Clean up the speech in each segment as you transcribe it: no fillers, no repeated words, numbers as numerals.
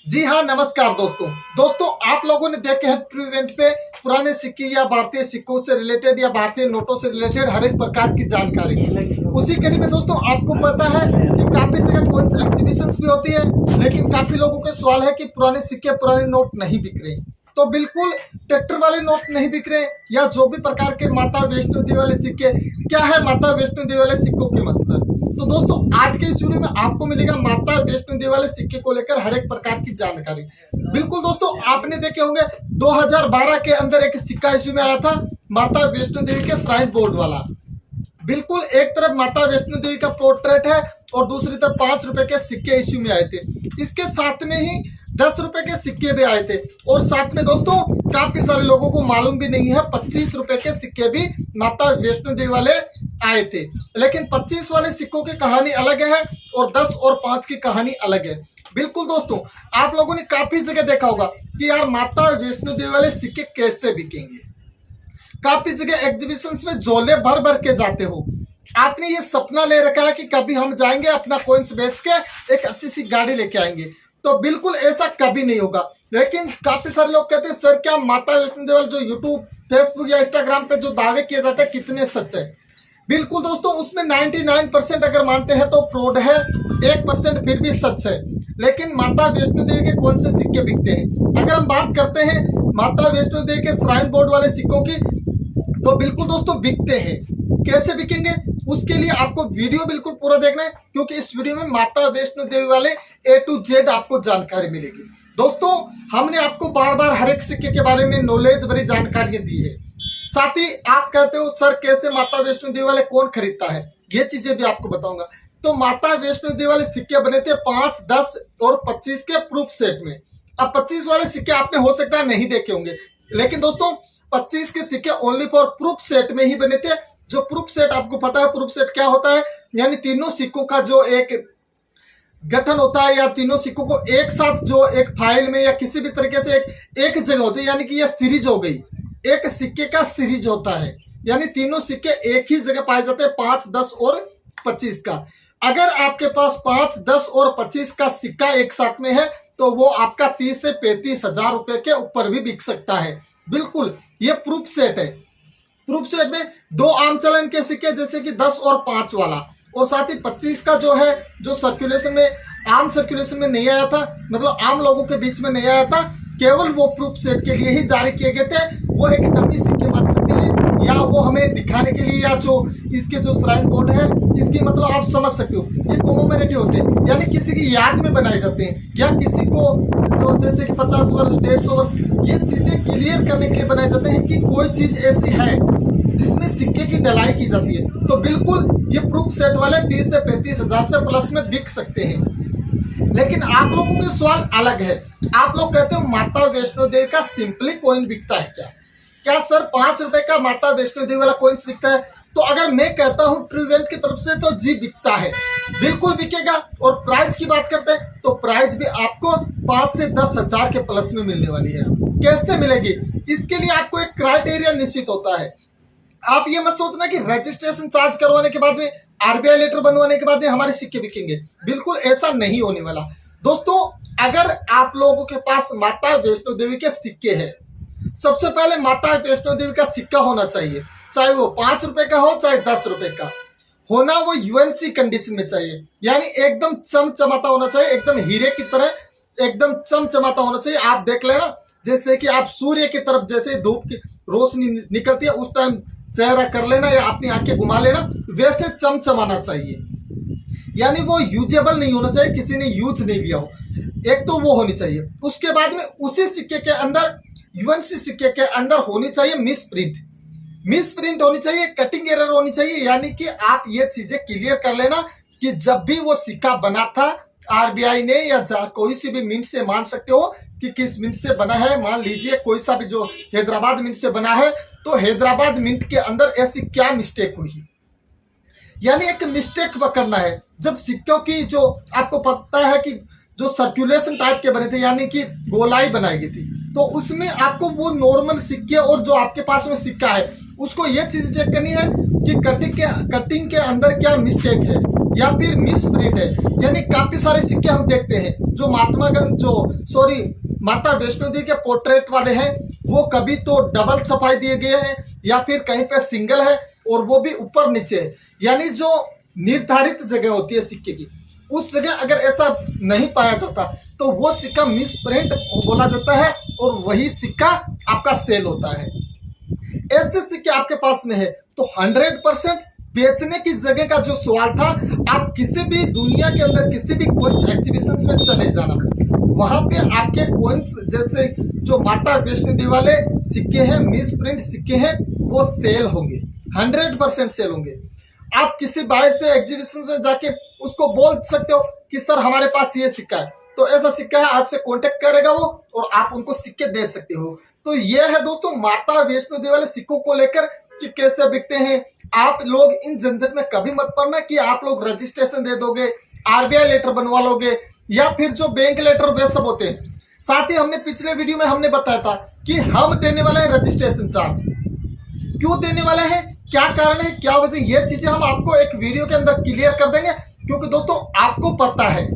जी हाँ, नमस्कार दोस्तों आप लोगों ने देखे हैं ट्रू इवेंट पे पुराने सिक्के या भारतीय सिक्कों से रिलेटेड या भारतीय नोटों से रिलेटेड हर एक प्रकार की जानकारी। उसी कड़ी में दोस्तों आपको पता है कि काफी जगह कोइंस एग्जीबिशंस भी होती है, लेकिन काफी लोगों के सवाल है कि पुराने सिक्के पुराने नोट नहीं बिक रहे। तो बिल्कुल ट्रैक्टर वाले नोट नहीं बिक रहे या जो भी प्रकार के माता वैष्णो देवी वाले सिक्के। क्या है माता वैष्णो देवी वाले सिक्कों के मतलब? तो दोस्तों आज के इस वीडियो में आपको मिलेगा माता वैष्णो देवी वाले सिक्के को लेकर हर एक प्रकार की जानकारी। बिल्कुल दोस्तों आपने देखे होंगे 2012 के अंदर एक सिक्का इश्यू में आया था माता वैष्णो देवी के श्राइन बोर्ड वाला। बिल्कुल एक तरफ माता वैष्णो देवी का पोर्ट्रेट है और दूसरी तरफ 5 रुपए के सिक्के इश्यू में आए थे। इसके साथ में ही 10 रुपए के सिक्के भी आए थे और साथ में दोस्तों काफी सारे लोगों को मालूम भी नहीं है 25 रुपए के सिक्के भी माता वैष्णो देवी वाले आए थे। लेकिन 25 वाले सिक्कों की कहानी अलग है और 10 और 5 की कहानी अलग है। बिल्कुल दोस्तों आप लोगों ने काफी जगह देखा होगा कि यार माता वैष्णो देवी वाले सिक्के कैसे बिकेंगे। काफी जगह एग्जीबिशंस में झोले भर भर के जाते हो। आपने ये सपना ले रखा है कि कभी हम जाएंगे अपना कॉइन्स बेच के एक अच्छी सी गाड़ी लेके आएंगे, तो बिल्कुल ऐसा कभी नहीं होगा। लेकिन काफी सारे लोग कहते हैं सर क्या माता वैष्णो देवी जो यूट्यूब फेसबुक या इंस्टाग्राम पे जो दावे किए जाते हैं कितने सच है? बिल्कुल दोस्तों उसमें 99% अगर मानते हैं तो फ्रॉड है, 1% फिर भी सच है। लेकिन माता वैष्णो देवी के कौन से सिक्के बिकते हैं? अगर हम बात करते हैं माता वैष्णो देवी के श्राइन बोर्ड वाले सिक्कों की, तो बिल्कुल दोस्तों बिकते हैं। कैसे बिकेंगे उसके लिए आपको वीडियो बिल्कुल पूरा देखना है, क्योंकि इस वीडियो में माता वैष्णो देवी वाले A to Z आपको जानकारी मिलेगी। दोस्तों हमने आपको बार बार हर एक सिक्के के बारे में नॉलेज भरी जानकारियां दी है। साथ ही आप कहते हो सर कैसे माता वैष्णो देवी वाले कौन खरीदता है, ये चीजें भी आपको बताऊंगा। तो माता वैष्णो देवी वाले सिक्के बने थे 5, 10 और 25 के प्रूफ सेट में। अब 25 वाले सिक्के आपने हो सकता है नहीं देखे होंगे, लेकिन दोस्तों 25 के सिक्के ओनली फॉर प्रूफ सेट में ही बने थे। जो प्रूफ सेट आपको पता है प्रूफ सेट क्या होता है, यानी तीनों सिक्कों का जो एक गठन होता है या तीनों सिक्कों को एक साथ जो एक फाइल में या किसी भी तरीके से एक जगह होती है, यानी कि यह सीरीज हो गई। एक सिक्के का सीरीज होता है, यानी तीनों सिक्के एक ही जगह पाए जाते हैं 5, 10 और 25 का। अगर आपके पास 5, 10 और 25 का सिक्का एक साथ में है तो वो आपका 30 से 35 हजार रुपए के ऊपर भी बिक सकता है। बिल्कुल ये प्रूफ सेट है। प्रूफ सेट में 2 आम चलन के सिक्के जैसे कि 10 और 5 वाला, और साथ ही 25 का जो है जो सर्कुलेशन में आम सर्कुलेशन में नहीं आया था, मतलब आम लोगों के बीच में नहीं आया था, केवल वो प्रूफ सेट के लिए ही जारी किए गए थे। वो एक डमी सिक्के बन सकते हैं या वो हमें दिखाने के लिए, या जो इसके जो श्राइन बोर्ड है इसकी मतलब आप समझ सकते हो ये कॉमेमोरेटिव होते हैं, यानी किसी की याद में बनाए जाते हैं या किसी को जो जैसे कि 50 वर्ष 150 वर्ष ये चीजें क्लियर करने के लिए बनाए जाते हैं कि कोई चीज ऐसी है जिसमें सिक्के की ढलाई की जाती है। तो बिल्कुल ये प्रूफ सेट वाले 30 से 35 हजार से प्लस में बिक सकते हैं। लेकिन आप लोगों के सवाल अलग है। आप लोग कहते हो माता वैष्णो देवी का सिंपली कॉइन बिकता है क्या? क्या सर 5 रुपए का माता वैष्णो देवी वाला कॉइन बिकता है? तो अगर मैं कहता हूँ ट्रू इवेंट की तरफ से तो जी बिकता है, बिल्कुल बिकेगा। और प्राइस की बात करते हैं तो प्राइस भी आपको 5 से 10 हजार के प्लस में मिलने वाली है। कैसे मिलेगी? इसके लिए आपको एक क्राइटेरिया निश्चित होता है। आप ये मत सोचना कि रजिस्ट्रेशन चार्ज करवाने के बाद में आरबीआई लेटर बनवाने के बाद में हमारे सिक्के बिकेंगे, बिल्कुल ऐसा नहीं होने वाला। दोस्तों अगर आप लोगों के पास माता वैष्णो देवी के सिक्के हैं, सबसे पहले माता वैष्णो देवी का सिक्का होना चाहिए, चाहे वो 5 रुपए का हो चाहे 10 रुपए का होना, वो यूएनसी कंडीशन में चाहिए, यानी एकदम चमचमाता होना चाहिए, एकदम हीरे की तरह एकदम चमचमाता होना चाहिए। आप देख लेना जैसे कि आप सूर्य की तरफ जैसे धूप की रोशनी निकलती है उस टाइम चेहरा कर लेना या अपनी आंखें घुमा लेना, वैसे चमचमाना चाहिए। यानी वो यूजेबल नहीं होना चाहिए, किसी ने यूज नहीं लिया हो, एक तो वो होनी चाहिए। उसके बाद में उसी सिक्के के अंदर यूएनसी सिक्के के अंदर होनी चाहिए मिस प्रिंट होनी चाहिए, कटिंग एरर होनी चाहिए। यानी कि आप ये चीजें क्लियर कर लेना कि जब भी वो सिक्का बना था आरबीआई ने या कोई सी भी मिंट से मान सकते हो कि किस मिंट से बना है। मान लीजिए कोई सा भी जो हैदराबाद मिंट से बना है, तो हैदराबाद मिंट के अंदर ऐसी क्या मिस्टेक हुई, यानी एक मिस्टेक पकड़ना है। जब सिक्कों की जो आपको पता है कि जो सर्कुलेशन टाइप के बने थे, यानी कि गोलाई बनाई गई थी, तो उसमें आपको वो नॉर्मल सिक्के और जो आपके पास में सिक्का है उसको ये चीज चेक करनी है कि कटिंग के अंदर क्या मिस्टेक है। या फिर मिस प्रिंट है, यानी काफी सारे सिक्के हम देखते हैं जो माता वैष्णो देवी के पोर्ट्रेट वाले हैं, वो कभी तो डबल छपाई दिए गए हैं या फिर कहीं पे सिंगल है और वो भी ऊपर नीचे है। यानी जो निर्धारित जगह होती है सिक्के की, उस जगह अगर ऐसा नहीं पाया जाता तो वो सिक्का मिस प्रिंट बोला जाता है और वही सिक्का आपका सेल होता है। ऐसे सिक्के आपके पास में है तो 100% बेचने की जगह का जो सवाल था, आप किसी भी दुनिया के अंदर किसी भी कोइंस एग्जीबिशन में चले जाना, वहां पे आपके कोइंस जैसे जो माता वैष्णो देवी वाले सिक्के हैं, मिस प्रिंट सिक्के हैं, वो सेल होंगे, 100% सेल होंगे। आप किसी बाहर से एग्जीबिशन में जाके उसको बोल सकते हो कि सर हमारे पास ये सिक्का है, तो ऐसा सिक्का है, आपसे कांटेक्ट करेगा वो और आप उनको सिक्के दे सकते हो। तो ये है दोस्तों माता वैष्णो देवी वाले सिक्कों को लेकर कि कैसे बिकते हैं। आप लोग इन झंझट में कभी मत पड़ना कि आप लोग रजिस्ट्रेशन दे दोगे, आरबीआई लेटर बनवा लोगे या फिर जो बैंक लेटर वे सब होते हैं। साथ ही हमने पिछले वीडियो में हमने बताया था कि हम देने वाले हैं रजिस्ट्रेशन चार्ज। क्यों देने वाले हैं, क्या कारण है, क्या वजह, ये चीजें हम आपको एक वीडियो के अंदर क्लियर कर देंगे। क्योंकि दोस्तों आपको पता है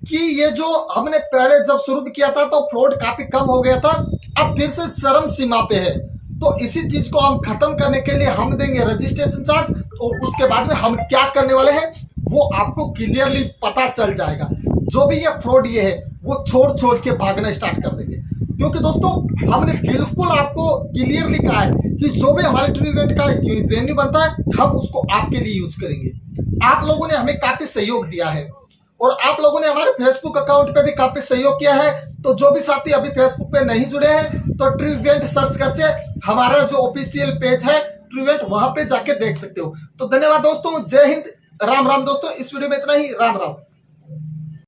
कि ये जो हमने पहले जब शुरू किया था तो फ्रॉड काफी कम हो गया था, अब फिर से चरम सीमा पे है। तो इसी चीज को हम खत्म करने के लिए हम देंगे रजिस्ट्रेशन चार्ज और उसके बाद में हम क्या करने वाले हैं वो आपको क्लियरली पता चल जाएगा। जो भी ये फ्रॉड ये है वो छोड़ के भागना स्टार्ट कर देंगे। क्योंकि दोस्तों हमने बिल्कुल आपको क्लियरली कहा है कि जो भी हमारे ट्रू इवेंट का रेवेन्यू बनता है हम उसको आपके लिए यूज करेंगे। आप लोगों ने हमें काफी सहयोग दिया है और आप लोगों ने हमारे फेसबुक अकाउंट पे भी काफी सहयोग किया है। तो जो भी साथी अभी फेसबुक पे नहीं जुड़े हैं तो ट्रू इवेंट सर्च करके हमारा जो ऑफिशियल पेज है ट्रू इवेंट, वहां पे जाके देख सकते हो। तो धन्यवाद दोस्तों, जय हिंद, राम राम दोस्तों। इस वीडियो में इतना ही, राम राम।